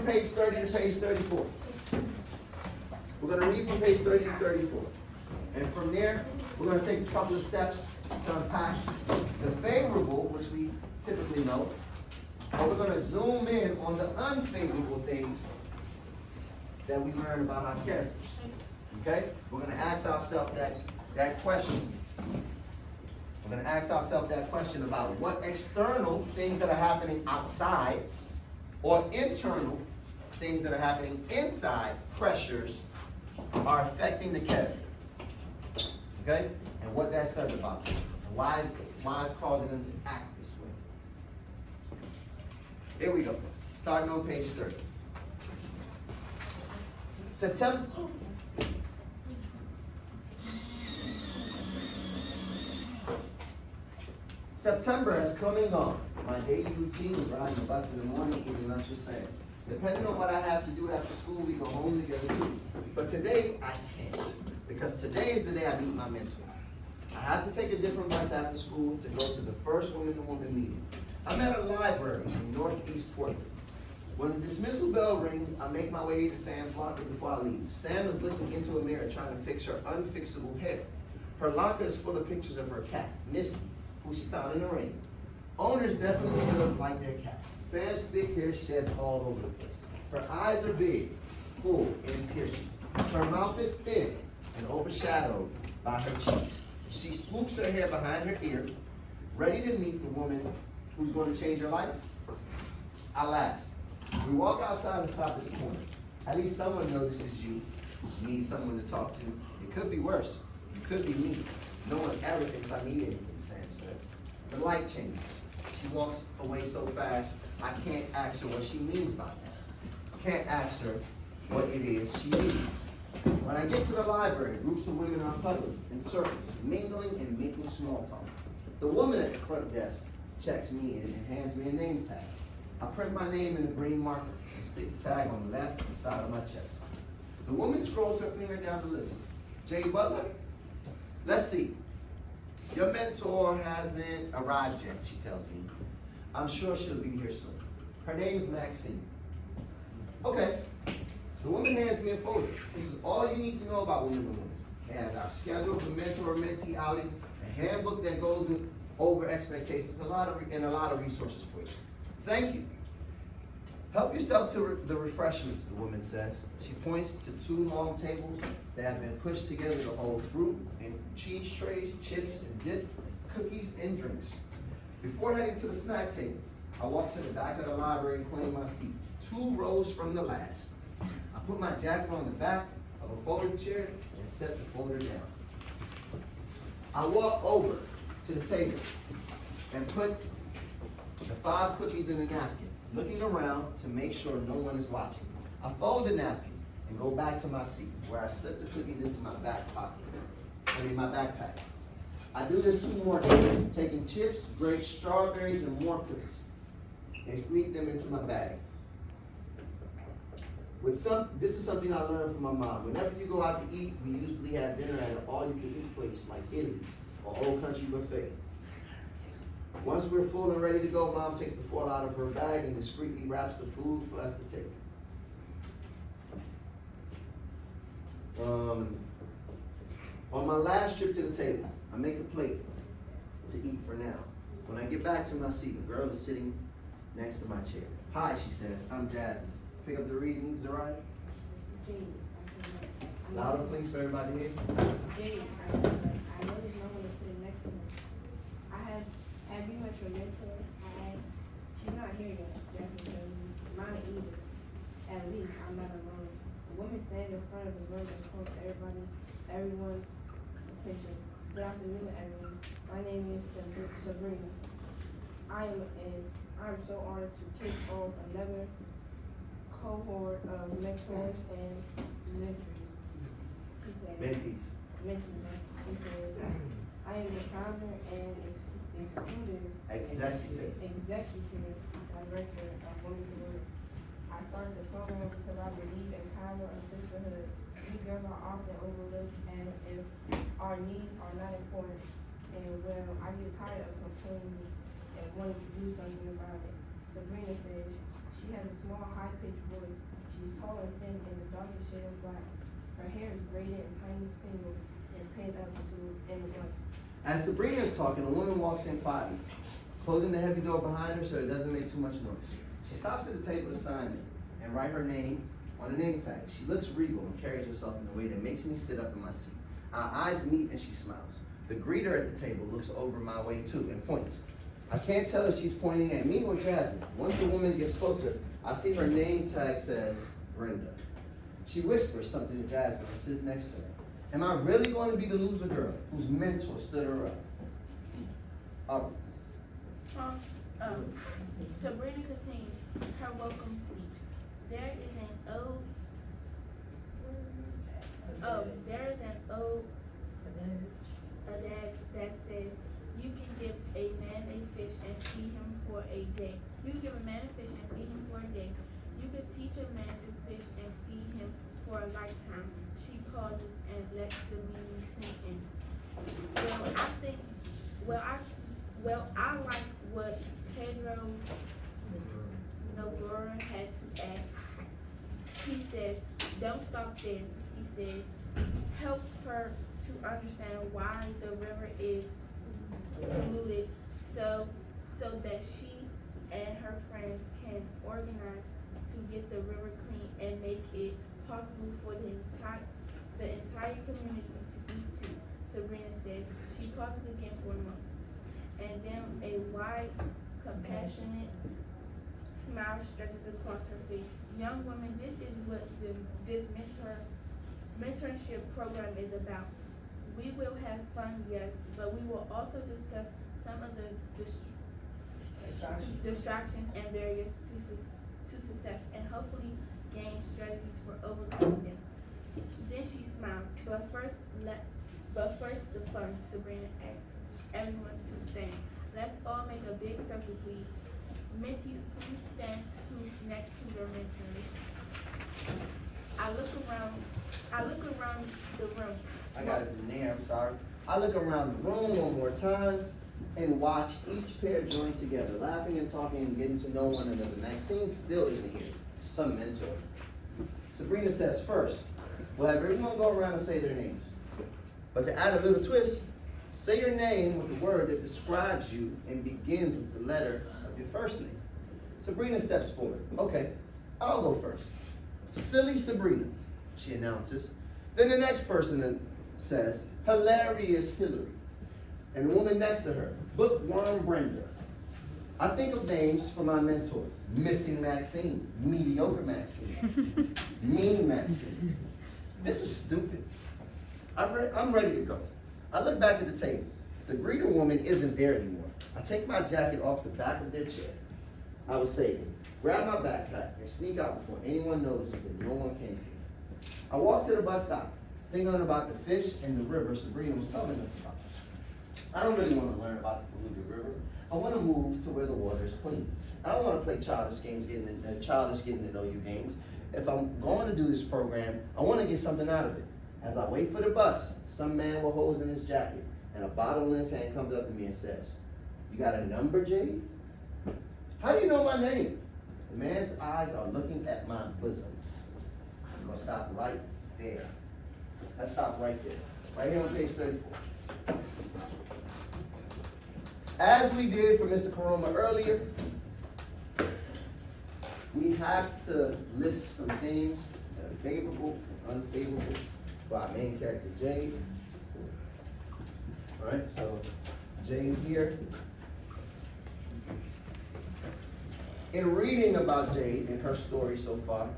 page 30 to page 34. We're going to read from page 30 to 34. And from there, we're going to take a couple of steps to unpack the favorable, which we typically know, but we're going to zoom in on the unfavorable things that we learn about our characters. Okay? We're going to ask ourselves that question. We're going to ask ourselves that question about what external things that are happening outside or internal things that are happening inside, pressures, are affecting the character. Okay? And what that says about them. And why it's causing them to act this way. Here we go. Starting on page 30. September has come and gone. My daily routine is riding the bus in the morning, eating lunch with Sam. Depending on what I have to do after school, we go home together too. But today, I can't. Because today is the day I meet my mentor. I have to take a different bus after school to go to the first woman-to-woman meeting. I'm at a library in Northeast Portland. When the dismissal bell rings, I make my way to Sam's locker before I leave. Sam is looking into a mirror trying to fix her unfixable hair. Her locker is full of pictures of her cat, Misty, who she found in the rain. Owners definitely look like their cats. Sam's thick hair sheds all over the place. Her eyes are big, full, and piercing. Her mouth is thin and overshadowed by her cheeks. She swoops her hair behind her ear, ready to meet the woman who's going to change her life. I laugh. We walk outside and stop at the corner. At least someone notices you need someone to talk to. It could be worse. It could be me. No one ever thinks I need anything, Sam says. The light changes. She walks away so fast, I can't ask her what she means by that. I can't ask her what it is she needs. When I get to the library, groups of women are huddling in circles, mingling and making small talk. The woman at the front desk checks me in and hands me a name tag. I print my name in a green marker and stick the tag on the left side of my chest. The woman scrolls her finger down the list. Jay Butler? Let's see. Your mentor hasn't arrived yet, she tells me. I'm sure she'll be here soon. Her name is Maxine. Okay. The woman hands me a folder. This is all you need to know about Women to Women. It has our schedule for mentor-mentee outings, a handbook that goes with over expectations, and a lot of resources for you. Thank you. Help yourself to the refreshments, the woman says. She points to two long tables that have been pushed together to hold fruit and cheese trays, chips and dip, cookies and drinks. Before heading to the snack table, I walk to the back of the library and claim my seat, 2 rows from the last. I put my jacket on the back of a folding chair and set the folder down. I walk over to the table and put the 5 cookies in a napkin, looking around to make sure no one is watching. I fold the napkin and go back to my seat, where I slip the cookies into my my backpack. I do this 2 more times, taking chips, grapes, strawberries, and more cookies, and sneak them into my bag. This is something I learned from my mom. Whenever you go out to eat, we usually have dinner at an all-you-can-eat place like Izzy's or Old Country Buffet. Once we're full and ready to go, Mom takes the foil out of her bag and discreetly wraps the food for us to take. On my last trip to the table, I make a plate to eat for now. When I get back to my seat, a girl is sitting next to my chair. Hi, she says, I'm Jasmine. Pick up the reading, Zariah. Louder, please, for everybody here. Jade, I noticed no one is sitting next to me. Have you met your mentor? She's not here yet, definitely. Mine either. At least I'm not alone. A woman stands in front of the room and calls everyone's attention. Good afternoon, everyone. My name is Sabrina. I am so honored to kick off another cohort of mentors and mentees. He said, I am the founder and executive director of Women to Women. I started the program because I believe in power and sisterhood. These girls are often overlooked and if our needs are not important. And well, I get tired of complaining and wanting to do something about it. Sabrina says she has a small, high-pitched voice tall and thin in the darkest shade of black. Her hair is braided in tiny singles and pinned up in the front. As Sabrina is talking, a woman walks in quietly, closing the heavy door behind her so it doesn't make too much noise. She stops at the table to sign in and write her name on a name tag. She looks regal and carries herself in a way that makes me sit up in my seat. Our eyes meet and she smiles. The greeter at the table looks over my way too and points. I can't tell if she's pointing at me or Jasmine. Once the woman gets closer, I see her name tag says Brenda. She whispers something to Jasmine and sits next to her. Am I really going to be the loser girl whose mentor stood her up? Sabrina continues her welcome speech. There is an ode. There is an ode adage that says you can give a man a fish and feed him for a day. You can give a man a fish and feed him for a day. You can teach a man to fish and feed him for a lifetime. She pauses and lets the meaning sink in. I like what Pedro Noguera had to add. He says, don't stop there. He says, help her to understand why the river is polluted so that she and her friends can organize to get the river clean and make it possible for the entire community to eat too. Sabrina says. She pauses again for a moment, and then a wide, compassionate smile stretches across her face. Young women, this is what this mentorship program is about. We will have fun, yes, but we will also discuss some of the distractions and barriers to success, and hopefully gain strategies for overcoming them. Then she smiled. But first the fun. Sabrina asks everyone to stand. Let's all make a big circle, please. Mentees, please stand next to your mentors. I look around the room. I got it from there, I'm sorry. I look around the room one more time and watch each pair join together, laughing and talking and getting to know one another. Maxine still isn't here. Some mentor. Sabrina says first, we'll have everyone go around and say their names. But to add a little twist, say your name with the word that describes you and begins with the letter of your first name. Sabrina steps forward. Okay, I'll go first. Silly Sabrina, she announces. Then the next person says, hilarious Hillary. And the woman next to her, bookworm Brenda. I think of names for my mentor. Missing Maxine, mediocre Maxine, mean Maxine. This is stupid. I'm ready to go. I look back at the table. The greeter woman isn't there anymore. I take my jacket off the back of their chair. I was saying, grab my backpack and sneak out before anyone notices that no one came here. I walk to the bus stop, thinking about the fish and the river Sabrina was telling us about. I don't really want to learn about the polluted river. I want to move to where the water is clean. I don't want to play childish games, getting to know you games. If I'm going to do this program, I want to get something out of it. As I wait for the bus, some man with holes in his jacket and a bottle in his hand comes up to me and says, you got a number, Jade? How do you know my name? The man's eyes are looking at my bosoms. I'm going to stop right there. Let's stop right there. Right here on page 34. As we did for Mr. Koroma earlier, we have to list some things that are favorable and unfavorable for our main character, Jade. All right, so Jade here. In reading about Jade and her story so far,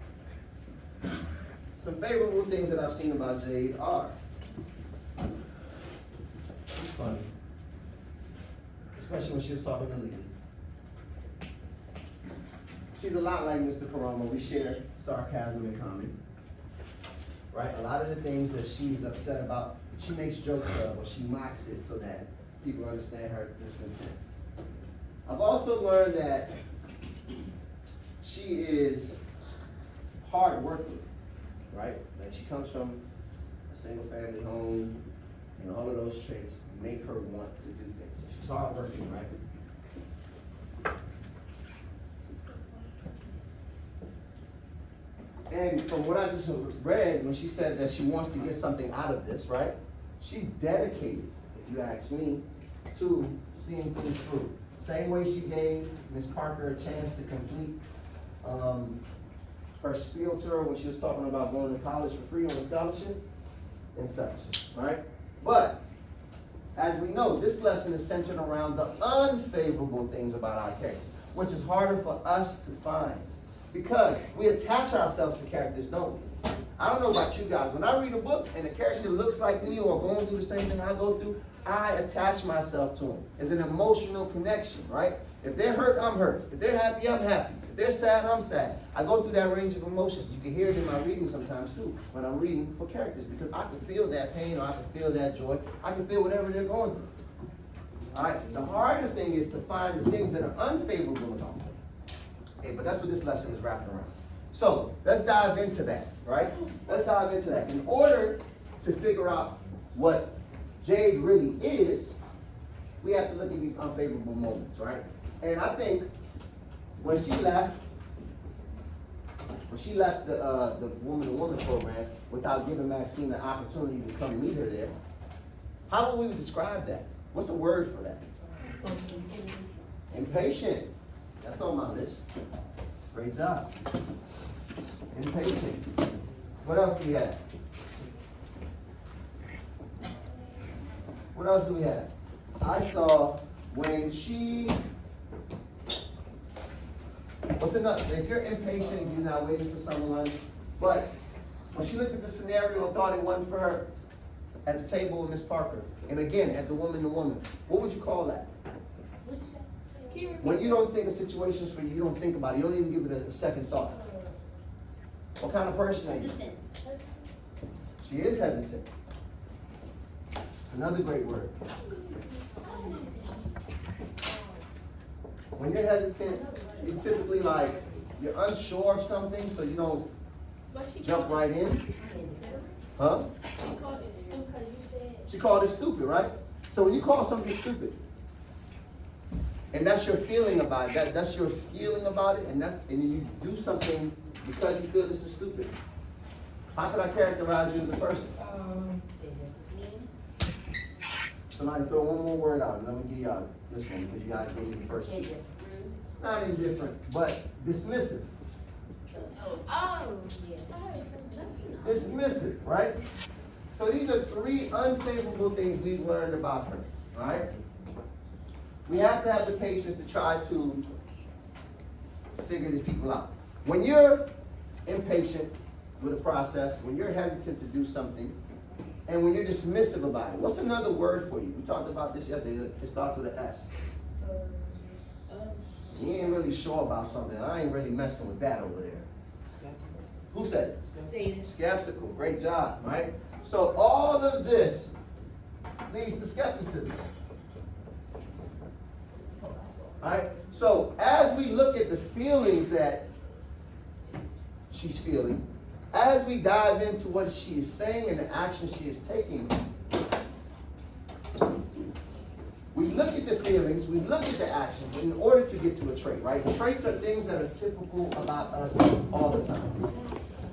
some favorable things that I've seen about Jade are, she's funny, especially when she was talking to Lee. She's a lot like Mr. Koroma. We share sarcasm in common, right? A lot of the things that she's upset about, she makes jokes of, or she mocks it so that people understand her discontent. I've also learned that she is hardworking, right? Like she comes from a single family home, and all of those traits make her want to do things. So she's hardworking, right? And from what I just read, when she said that she wants to get something out of this, right? She's dedicated, if you ask me, to seeing things through. Same way she gave Ms. Parker a chance to complete her spiel to her when she was talking about going to college for free on a scholarship and such, right? But, as we know, this lesson is centered around the unfavorable things about our character, which is harder for us to find. Because we attach ourselves to characters, don't we? I don't know about you guys. When I read a book and a character looks like me or going through the same thing I go through, I attach myself to them. It's an emotional connection, right? If they're hurt, I'm hurt. If they're happy, I'm happy. If they're sad, I'm sad. I go through that range of emotions. You can hear it in my reading sometimes too, when I'm reading for characters, because I can feel that pain or I can feel that joy. I can feel whatever they're going through. All right? The harder thing is to find the things that are unfavorable about them. Okay, but that's what this lesson is wrapped around. So let's dive into that, right? Let's dive into that. In order to figure out what Jade really is, we have to look at these unfavorable moments, right? And I think when she left the woman-to-woman program without giving Maxine the opportunity to come meet her there, how would we describe that? What's a word for that? Impatient. That's on my list. Great job. Impatient. What else do we have? What else do we have? I saw when she, what's enough? If you're impatient, you're not waiting for someone, but when she looked at the scenario and thought it wasn't for her at the table with Miss Parker, and again, at the woman-to-woman, what would you call that? When you don't think a situation's for you, you don't think about it. You don't even give it a second thought. What kind of person are you? Hesitant. She is hesitant. It's another great word. When you're hesitant, you typically you're unsure of something, so you don't jump right in. Huh? She called it stupid, you said. She called it stupid, right? So when you call something stupid, and that's your feeling about it, that's your feeling about it, and you do something because you feel this is stupid. How can I characterize you as a person? Somebody throw one more word out, and let me give y'all this one, because you guys gave me the first two. Not indifferent, but dismissive. Oh, Dismissive, right? So these are three unfavorable things we've learned about her, all right? We have to have the patience to try to figure these people out. When you're impatient with a process, when you're hesitant to do something, and when you're dismissive about it, what's another word for you? We talked about this yesterday. It starts with an S. You ain't really sure about something. I ain't really messing with that over there. Who said it? Skeptical. Great job, right? So all of this leads to skepticism. Alright? So as we look at the feelings that she's feeling, as we dive into what she is saying and the action she is taking, we look at the feelings, we look at the actions in order to get to a trait, right? Traits are things that are typical about us all the time.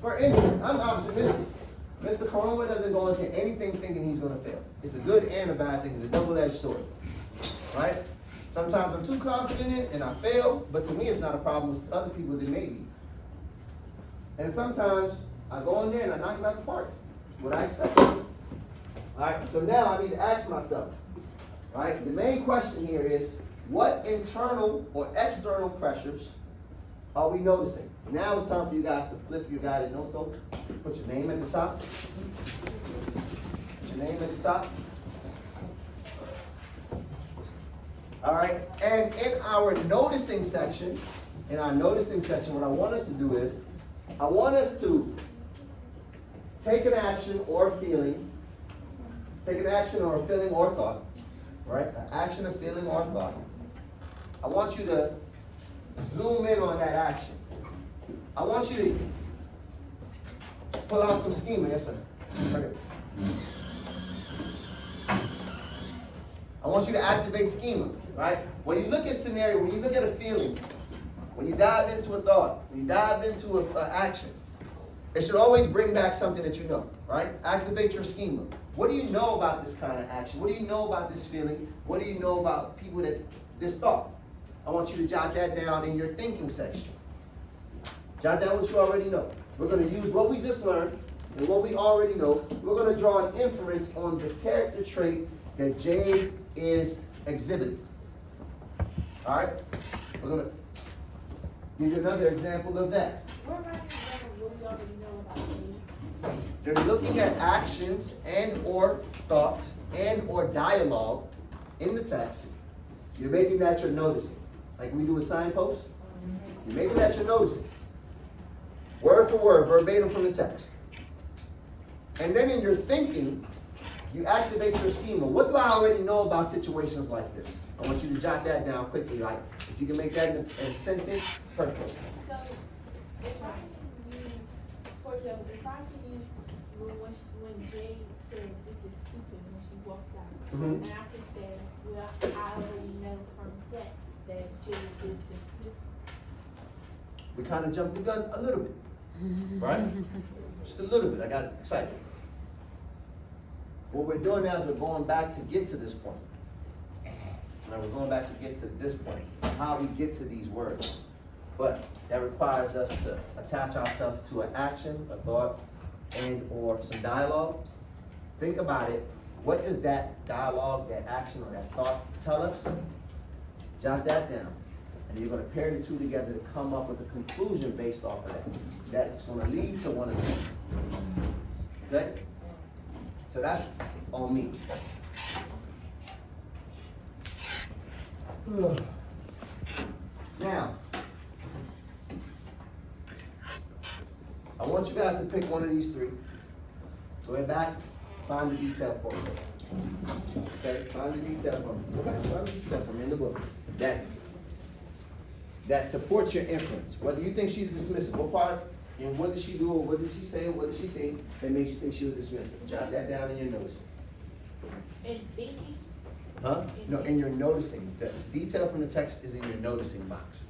For instance, I'm optimistic. Mr. Koroma doesn't go into anything thinking he's going to fail. It's a good and a bad thing. It's a double-edged sword, right? Sometimes I'm too confident in it and I fail, but to me it's not a problem. With other people it may be. And sometimes I go in there and I knock it out the park. What I expect. All right, so now I need to ask myself, all right, the main question here is, what internal or external pressures are we noticing? Now it's time for you guys to flip your guided notes over. Put your name at the top. Put your name at the top. All right, and in our noticing section, what I want us to do is, I want us to take an action or a feeling, or thought, right? An action, a feeling, or a thought. I want you to zoom in on that action. I want you to pull out some schema. Yes, sir. Okay. I want you to activate schema, right? When you look at scenario, when you look at a feeling, when you dive into a thought, when you dive into an action, It should always bring back something that you know, right? Activate your schema. What do you know about this kind of action? What do you know about this feeling? What do you know about people that, this thought? I want you to jot that down in your thinking section. Jot down what you already know. We're going to use what we just learned and what we already know. We're going to draw an inference on the character trait that Jade is exhibiting. All right? We're going to give you another example of that. We're writing down what we already know about me. You're looking at actions and or thoughts and or dialogue in the text. You're making that you're noticing. Like we do a signpost. You're making that you're noticing. Word for word, verbatim from the text. And then in your thinking, you activate your schema. What do I already know about situations like this? I want you to jot that down quickly. Like, if you can make that in a sentence, perfect. So, if I can use, for example, if I can use when Jade said this is stupid when she walked out, Mhm. and I can say, well, I already know from that Jade is dismissed. We kind of jumped the gun a little bit, right? Just a little bit. I got excited. What we're doing now is we're going back to get to this point. Now we're going back to get to this point, how we get to these words. But that requires us to attach ourselves to an action, a thought, and or some dialogue. Think about it. What does that dialogue, that action, or that thought tell us? Jot that down. And you're going to pair the two together to come up with a conclusion based off of that. That's going to lead to one of these. Okay? So that's on me. Now, I want you guys to pick one of these three. Go back, find the detail for me. Okay, find the detail for me. Go back, find the detail for me in the book. That supports your inference. Whether you think she's dismissive, what part, and what did she do, or what did she say, or what did she think that makes you think she was dismissive? Jot that down in your notes. And thinking, Huh? No, and you're noticing. The detail from the text is in your noticing box.